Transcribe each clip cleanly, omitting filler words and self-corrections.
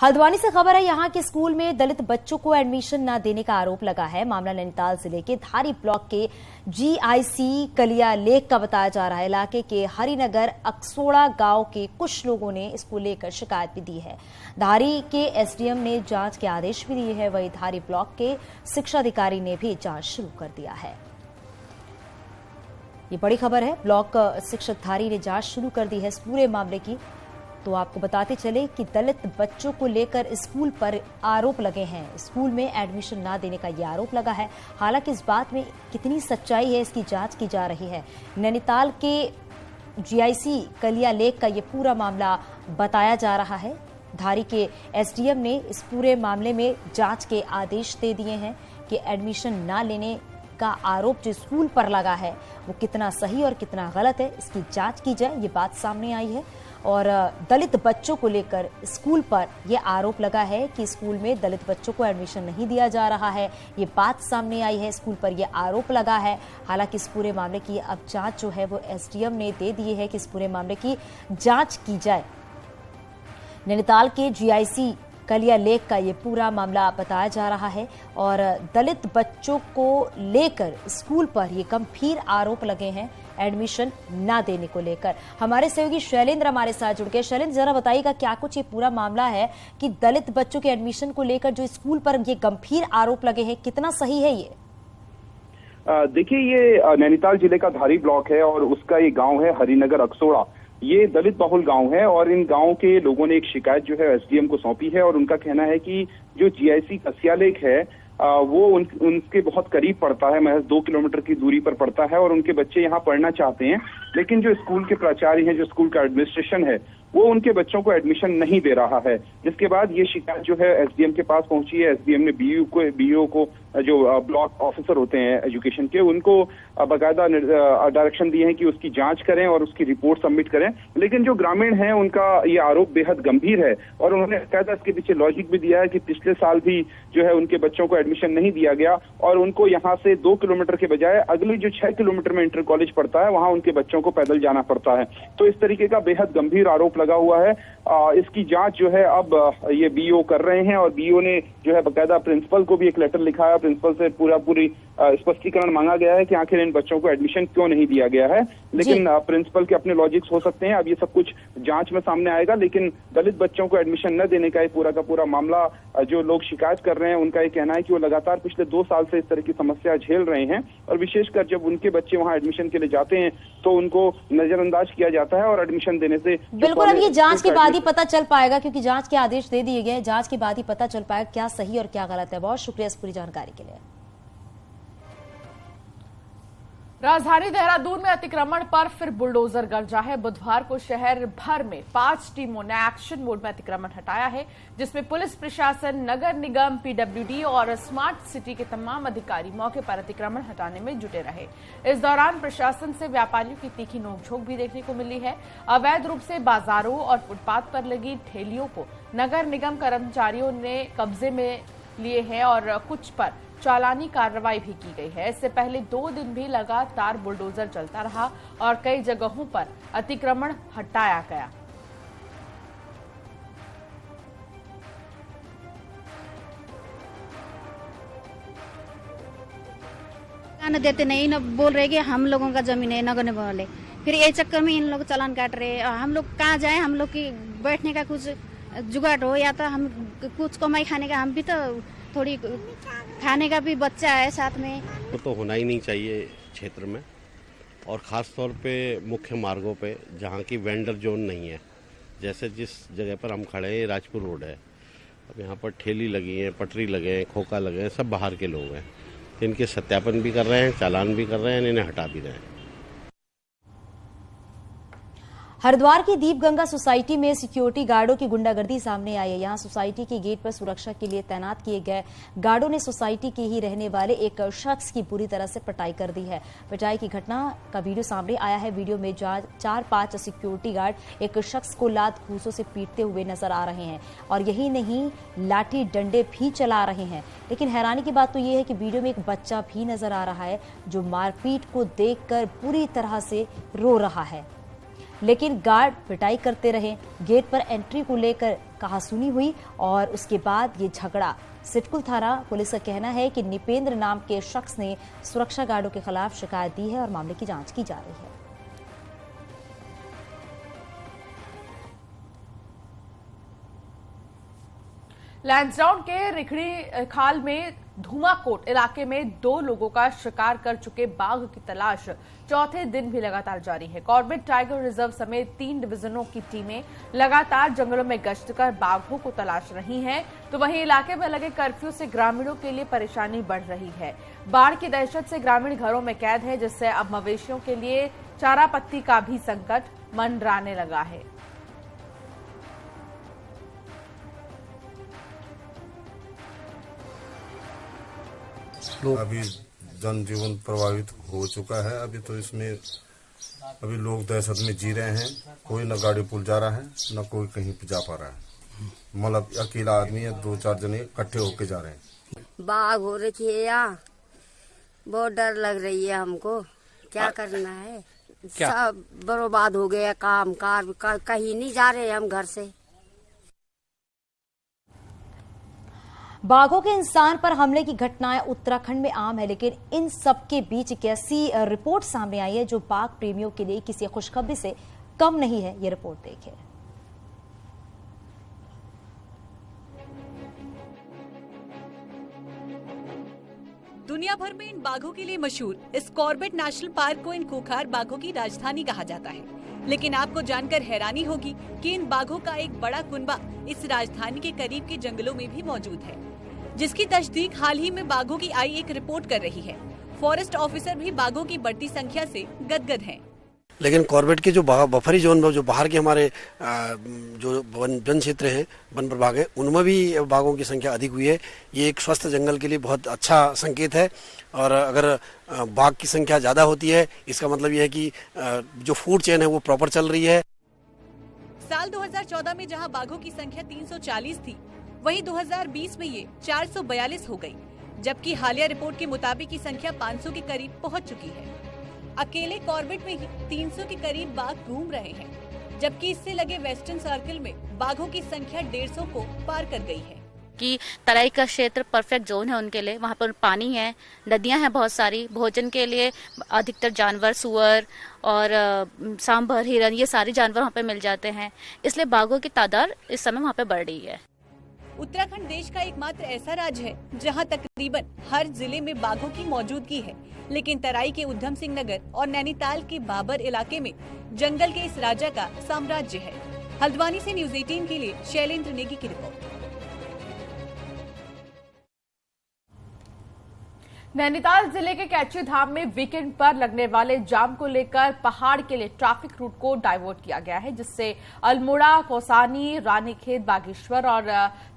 हल्द्वानी से खबर है, यहाँ के स्कूल में दलित बच्चों को एडमिशन न देने का आरोप लगा है। मामला नैनीताल जिले के धारी ब्लॉक के जीआईसी कलिया लेक का बताया जा रहा है। इलाके के हरिनगर अक्सोड़ा गांव के कुछ लोगों ने इसको लेकर शिकायत भी दी है। धारी के एसडीएम ने जांच के आदेश भी दिए हैं। वहीं धारी ब्लॉक के शिक्षा अधिकारी ने भी जांच शुरू कर दिया है। ये बड़ी खबर है, ब्लॉक शिक्षक धारी ने जांच शुरू कर दी है इस पूरे मामले की। तो आपको बताते चले कि दलित बच्चों को लेकर स्कूल पर आरोप लगे हैं। स्कूल में एडमिशन ना देने का ये आरोप लगा है। हालांकि इस बात में कितनी सच्चाई है, इसकी जांच की जा रही है। नैनीताल के जीआईसी कलिया लेक का ये पूरा मामला बताया जा रहा है। धारी के एसडीएम ने इस पूरे मामले में जांच के आदेश दे दिए हैं कि एडमिशन ना लेने का आरोप जो स्कूल पर लगा है वो कितना सही और कितना गलत है, इसकी जांच की जाए। ये बात सामने आई है। और दलित बच्चों को लेकर स्कूल पर यह आरोप लगा है कि स्कूल में दलित बच्चों को एडमिशन नहीं दिया जा रहा है। ये बात सामने आई है, स्कूल पर यह आरोप लगा है। हालांकि इस पूरे मामले की अब जांच जो है वो एसडीएम ने दे दी है कि इस पूरे मामले की जांच की जाए। नैनीताल के जीआईसी कलिया लेक का ये पूरा मामला बताया जा रहा है और दलित बच्चों को लेकर स्कूल पर ये गंभीर आरोप लगे हैं एडमिशन ना देने को लेकर। हमारे सहयोगी शैलेंद्र हमारे साथ जुड़ गए। शैलेंद्र, जरा बताइएगा क्या कुछ ये पूरा मामला है कि दलित बच्चों के एडमिशन को लेकर जो स्कूल पर ये गंभीर आरोप लगे हैं, कितना सही है ये? देखिए, ये नैनीताल जिले का धारी ब्लॉक है और उसका ये गांव है हरिनगर अक्सोड़ा। ये दलित बहुल गांव है और इन गांव के लोगों ने एक शिकायत जो है एसडीएम को सौंपी है और उनका कहना है कि जो जीआईसी कसिया लेक है वो उनके बहुत करीब पड़ता है, महज 2 किलोमीटर की दूरी पर पड़ता है और उनके बच्चे यहाँ पढ़ना चाहते हैं। लेकिन जो स्कूल के प्राचार्य हैं, जो स्कूल का एडमिनिस्ट्रेशन है, वो उनके बच्चों को एडमिशन नहीं दे रहा है। जिसके बाद ये शिकायत जो है एसडीएम के पास पहुंची है। एसडीएम ने बीईओ को जो ब्लॉक ऑफिसर होते हैं एजुकेशन के, उनको बाकायदा डायरेक्शन दिए हैं कि उसकी जांच करें और उसकी रिपोर्ट सबमिट करें। लेकिन जो ग्रामीण हैं उनका ये आरोप बेहद गंभीर है और उन्होंने बाकायदा इसके पीछे लॉजिक भी दिया है कि पिछले साल भी जो है उनके बच्चों को एडमिशन नहीं दिया गया और उनको यहाँ से 2 किलोमीटर के बजाय अगली जो 6 किलोमीटर में इंटर कॉलेज पड़ता है वहां उनके बच्चों को पैदल जाना पड़ता है। तो इस तरीके का बेहद गंभीर आरोप लगा हुआ है। इसकी जांच जो है अब ये बीईओ कर रहे हैं और बीईओ ने जो है बाकायदा प्रिंसिपल को भी एक लेटर लिखा है। प्रिंसिपल से पूरी स्पष्टीकरण मांगा गया है कि आखिर इन बच्चों को एडमिशन क्यों नहीं दिया गया है। लेकिन प्रिंसिपल के अपने लॉजिक्स हो सकते हैं, अब ये सब कुछ जांच में सामने आएगा। लेकिन दलित बच्चों को एडमिशन न देने का ये पूरा का पूरा मामला जो लोग शिकायत कर रहे हैं उनका ये कहना है कि वो लगातार पिछले 2 साल से इस तरह की समस्या झेल रहे हैं और विशेषकर जब उनके बच्चे वहां एडमिशन के लिए जाते हैं तो उनको नजरअंदाज किया जाता है और एडमिशन देने से बिल्कुल अब ये जांच के बाद ही पता चल पाएगा, क्योंकि जांच के आदेश दे दिए गए। जांच के बाद ही पता चल पाएगा क्या सही और क्या गलत है। बहुत शुक्रिया इस पूरी जानकारी के लिए। राजधानी देहरादून में अतिक्रमण पर फिर बुलडोजर गरजा है। बुधवार को शहर भर में 5 टीमों ने एक्शन मोड में अतिक्रमण हटाया है, जिसमें पुलिस प्रशासन, नगर निगम, पीडब्ल्यूडी और स्मार्ट सिटी के तमाम अधिकारी मौके पर अतिक्रमण हटाने में जुटे रहे। इस दौरान प्रशासन से व्यापारियों की तीखी नोकझोंक भी देखने को मिली है। अवैध रूप से बाजारों और फुटपाथ पर लगी ठेलियों को नगर निगम कर्मचारियों ने कब्जे में लिए हैं और कुछ पर चालानी कार्रवाई भी की गई है। इससे पहले 2 दिन भी लगातार बुलडोजर चलता रहा और कई जगहों पर अतिक्रमण हटाया गया। देते नहीं, न बोल रहे कि हम लोगों का जमीन है, नगर निगम वाले। फिर ये चक्कर में इन लोग चालान काट रहे। हम लोग कहाँ जाए, हम लोग की बैठने का कुछ जुगाड़ हो या तो हम कुछ कमाई खाने का, हम भी तो थोड़ी खाने का भी बच्चा है साथ में। वो तो होना ही नहीं चाहिए क्षेत्र में, और ख़ास तौर पे मुख्य मार्गों पे जहाँ की वेंडर जोन नहीं है। जैसे जिस जगह पर हम खड़े हैं राजपुर रोड है, अब यहाँ पर ठेली लगी है, पटरी लगे हैं, खोखा लगे हैं, सब बाहर के लोग हैं। इनके सत्यापन भी कर रहे हैं, चालान भी कर रहे हैं, इन्हें हटा भी रहे हैं। हरिद्वार की दीपगंगा सोसाइटी में सिक्योरिटी गार्डों की गुंडागर्दी सामने आई है। यहां सोसाइटी के गेट पर सुरक्षा के लिए तैनात किए गए गार्डों ने सोसाइटी के ही रहने वाले एक शख्स की बुरी तरह से पिटाई कर दी है। पिटाई की घटना का वीडियो सामने आया है। वीडियो में 4-5 सिक्योरिटी गार्ड एक शख्स को लात घूंसों से पीटते हुए नजर आ रहे हैं और यही नहीं, लाठी डंडे भी चला रहे हैं। लेकिन हैरानी की बात तो यह है कि वीडियो में एक बच्चा भी नजर आ रहा है जो मारपीट को देखकर पूरी तरह से रो रहा है। लेकिन गार्ड पिटाई करते रहे। गेट पर एंट्री को लेकर कहासुनी हुई और उसके बाद ये झगड़ा सिडकुल थाना पुलिस का कहना है कि निपेंद्र नाम के शख्स ने सुरक्षा गार्डों के खिलाफ शिकायत दी है और मामले की जांच की जा रही है। लैंसडाउन के रिखड़ी खाल में धुमाकोट इलाके में 2 लोगों का शिकार कर चुके बाघ की तलाश चौथे दिन भी लगातार जारी है। कॉर्बेट टाइगर रिजर्व समेत 3 डिवीजनों की टीमें लगातार जंगलों में गश्त कर बाघों को तलाश रही हैं, तो वहीं इलाके में लगे कर्फ्यू से ग्रामीणों के लिए परेशानी बढ़ रही है। बाढ़ की दहशत से ग्रामीण घरों में कैद है, जिससे अब मवेशियों के लिए चारा पत्ती का भी संकट मंडराने लगा है। अभी जनजीवन प्रभावित हो चुका है। अभी तो इसमें अभी लोग दहशत में जी रहे हैं। कोई न गाड़ी पुल जा रहा है, न कोई कहीं पे जा पा रहा है। मतलब अकेला आदमी है, 2-4 जने इकट्ठे होके जा रहे हैं। बाघ हो रखी है यहाँ, बहुत डर लग रही है हमको। क्या करना है, सब बर्बाद हो गया। काम कार कहीं नहीं जा रहे हम घर से। बाघों के इंसान पर हमले की घटनाएं उत्तराखंड में आम है, लेकिन इन सब के बीच एक ऐसी रिपोर्ट सामने आई है जो बाघ प्रेमियों के लिए किसी खुशखबरी से कम नहीं है। ये रिपोर्ट देखिए। दुनिया भर में इन बाघों के लिए मशहूर इस कॉर्बेट नेशनल पार्क को इन खूंखार बाघों की राजधानी कहा जाता है, लेकिन आपको जानकर हैरानी होगी कि इन बाघों का एक बड़ा कुनबा इस राजधानी के करीब के जंगलों में भी मौजूद है, जिसकी तस्दीक हाल ही में बाघों की आई एक रिपोर्ट कर रही है। फॉरेस्ट ऑफिसर भी बाघों की बढ़ती संख्या से गदगद हैं। लेकिन कॉर्बेट के जो बफरी जोन जो बाहर के हमारे जो वन क्षेत्र हैं, वन प्रभाग है, उनमें भी बाघों की संख्या अधिक हुई है। ये एक स्वस्थ जंगल के लिए बहुत अच्छा संकेत है। और अगर बाघ की संख्या ज्यादा होती है, इसका मतलब ये है कि जो फूड चेन है वो प्रॉपर चल रही है। साल 2014 में जहां बाघों की संख्या 340 थी, वहीं 2020 में ये 442 हो गई, जबकि हालिया रिपोर्ट के मुताबिक ये संख्या 500 के करीब पहुंच चुकी है। अकेले कॉर्बेट में ही 300 के करीब बाघ घूम रहे हैं, जबकि इससे लगे वेस्टर्न सर्कल में बाघों की संख्या 150 को पार कर गई है। कि तराई का क्षेत्र परफेक्ट जोन है उनके लिए। वहाँ पर पानी है, नदियाँ हैं बहुत सारी, भोजन के लिए अधिकतर जानवर सुअर और सांभर, हिरन, ये सारे जानवर वहाँ पे मिल जाते हैं, इसलिए बाघों की तादाद इस समय वहाँ पे बढ़ रही है। उत्तराखंड देश का एकमात्र ऐसा राज्य है जहां तकरीबन हर जिले में बाघों की मौजूदगी है, लेकिन तराई के उधम सिंह नगर और नैनीताल के बाबर इलाके में जंगल के इस राजा का साम्राज्य है। हल्द्वानी से न्यूज़ 18 के लिए शैलेंद्र नेगी की रिपोर्ट। नैनीताल जिले के कैची धाम में वीकेंड पर लगने वाले जाम को लेकर पहाड़ के लिए ट्रैफिक रूट को डाइवर्ट किया गया है, जिससे अल्मोड़ा, कौसानी, रानीखेत, बागेश्वर और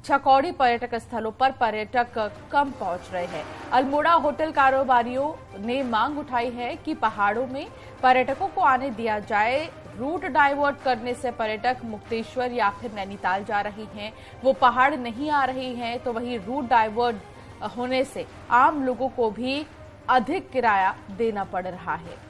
छकौड़ी पर्यटक स्थलों पर पर्यटक कम पहुंच रहे हैं। अल्मोड़ा होटल कारोबारियों ने मांग उठाई है कि पहाड़ों में पर्यटकों को आने दिया जाए। रूट डाइवर्ट करने से पर्यटक मुक्तेश्वर या फिर नैनीताल जा रही हैं, वो पहाड़ नहीं आ रही हैं, तो वहीं रूट डाइवर्ट होने से आम लोगों को भी अधिक किराया देना पड़ रहा है।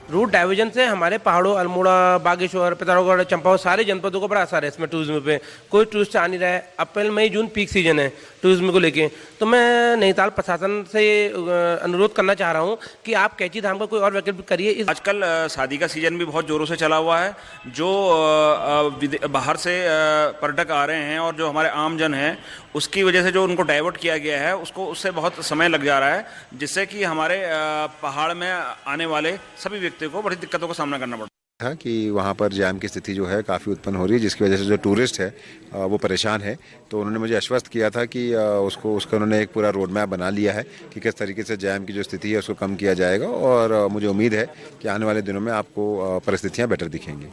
रूट डाइवर्जन से हमारे पहाड़ों, अल्मोड़ा, बागेश्वर, पिथौरागढ़, चंपावत सारे जनपदों को बड़ा असर है इसमें टूरिज्म पे। कोई टूरिस्ट आ नहीं रहा है। अप्रैल, मई, जून पीक सीजन है टूरिज्म को लेके। तो मैं नैनीताल प्रशासन से अनुरोध करना चाह रहा हूँ कि आप कैची धाम का कोई और वैकल्पिक करिए। आजकल शादी का सीजन भी बहुत जोरों से चला हुआ है। जो बाहर से पर्यटक आ रहे हैं और जो हमारे आम जन हैं, उसकी वजह से जो उनको डाइवर्ट किया गया है, उससे बहुत समय लग जा रहा है, जिससे कि हमारे पहाड़ में आने वाले सभी व्यक्तियों को बड़ी दिक्कतों का सामना करना पड़ता है। कि वहाँ पर जाम की स्थिति जो है काफ़ी उत्पन्न हो रही है, जिसकी वजह से जो टूरिस्ट है वो परेशान है। तो उन्होंने मुझे आश्वस्त किया था कि उसका उन्होंने एक पूरा रोड मैप बना लिया है कि किस तरीके से जाम की जो स्थिति है उसको कम किया जाएगा, और मुझे उम्मीद है कि आने वाले दिनों में आपको परिस्थितियाँ बेटर दिखेंगी।